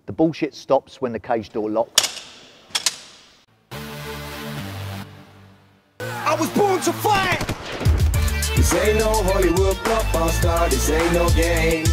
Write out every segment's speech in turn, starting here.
The bullshit stops when the cage door locks. I was born to fight! This ain't no Hollywood blockbuster, this ain't no game.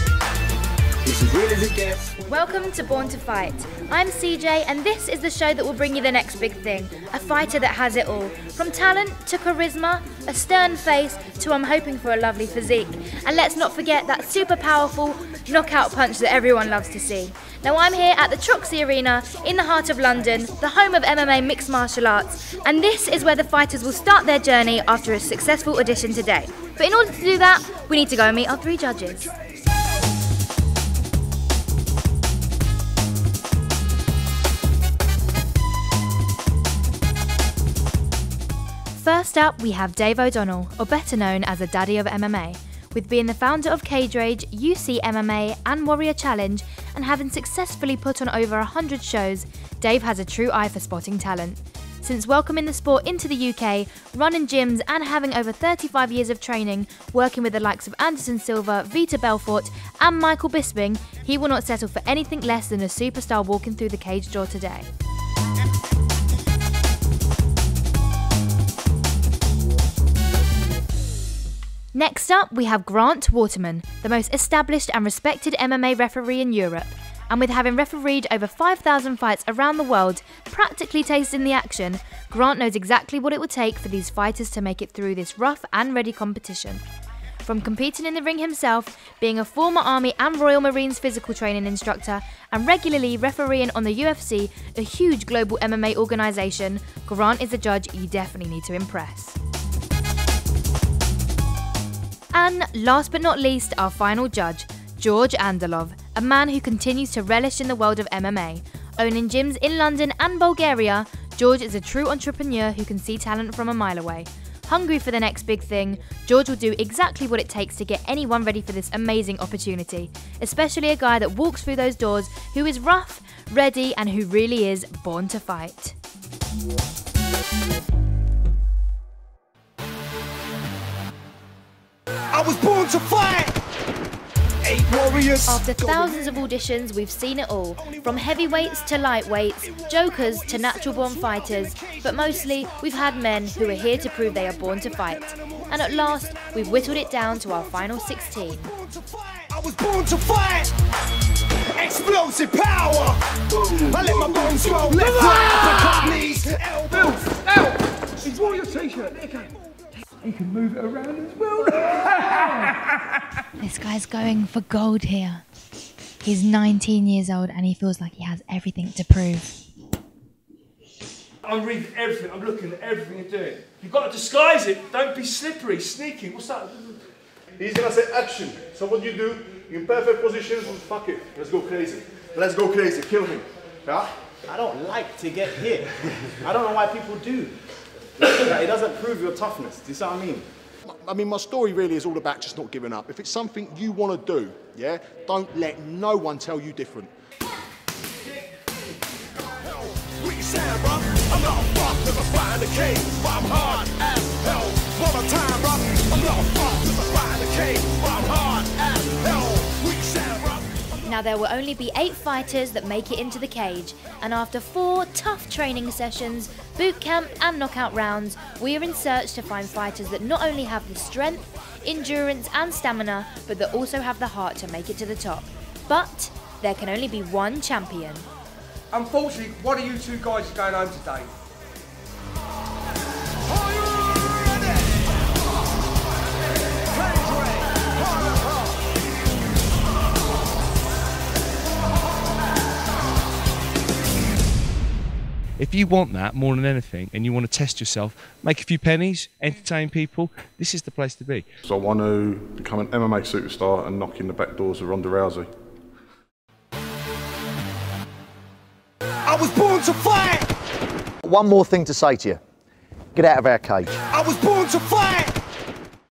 It's as real as it gets. Welcome to Born to Fight. I'm CJ and this is the show that will bring you the next big thing. A fighter that has it all. From talent to charisma, a stern face to I'm hoping for a lovely physique. And let's not forget that super powerful knockout punch that everyone loves to see. Now I'm here at the Troxy Arena in the heart of London, the home of MMA mixed martial arts. And this is where the fighters will start their journey after a successful audition today. But in order to do that, we need to go and meet our 3 judges. First up, we have Dave O'Donnell, or better known as the Daddy of MMA. With being the founder of Cage Rage, UC MMA and Warrior Challenge, and having successfully put on over 100 shows, Dave has a true eye for spotting talent. Since welcoming the sport into the UK, running gyms and having over 35 years of training, working with the likes of Anderson Silva, Vita Belfort and Michael Bisping, he will not settle for anything less than a superstar walking through the cage door today. Next up, we have Grant Waterman, the most established and respected MMA referee in Europe. And with having refereed over 5,000 fights around the world, practically tasting the action, Grant knows exactly what it would take for these fighters to make it through this rough and ready competition. From competing in the ring himself, being a former Army and Royal Marines physical training instructor, and regularly refereeing on the UFC, a huge global MMA organisation, Grant is a judge you definitely need to impress. And last but not least, our final judge, Gheorghe Anadolov, a man who continues to relish in the world of MMA. Owning gyms in London and Bulgaria, Gheorghe is a true entrepreneur who can see talent from a mile away. Hungry for the next big thing, Gheorghe will do exactly what it takes to get anyone ready for this amazing opportunity, especially a guy that walks through those doors who is rough, ready and who really is born to fight. I was born to fight! 8 warriors. After thousands of auditions, we've seen it all. From heavyweights to lightweights, jokers to natural-born fighters. But mostly, we've had men who are here to prove they are born to fight. And at last, we've whittled it down to our final 16. I was born to fight! Explosive power! I let my bones grow left, right, uppercut, knees, elbows. Ow! He's wore your t-shirt, okay. He can move it around as well. This guy's going for gold here. He's 19 years old and he feels like he has everything to prove. I'm reading everything, I'm looking at everything you're doing. You've got to disguise it, don't be slippery, sneaky. What's that? He's gonna say action. So what you do, in perfect position, fuck it, let's go crazy. Let's go crazy, kill him. Yeah? I don't like to get hit. I don't know why people do. It doesn't prove your toughness, do you see what I mean? I mean, my story really is all about just not giving up. If it's something you want to do, yeah, don't let no one tell you different. Now there will only be 8 fighters that make it into the cage, and after 4 tough training sessions, boot camp and knockout rounds, we are in search to find fighters that not only have the strength, endurance and stamina, but that also have the heart to make it to the top. But there can only be one champion. Unfortunately, one of you 2 guys is going home today. If you want that more than anything and you want to test yourself, make a few pennies, entertain people, this is the place to be. So I want to become an MMA superstar and knock in the back doors of Ronda Rousey. I was born to fight! One more thing to say to you. Get out of our cage. I was born to fight!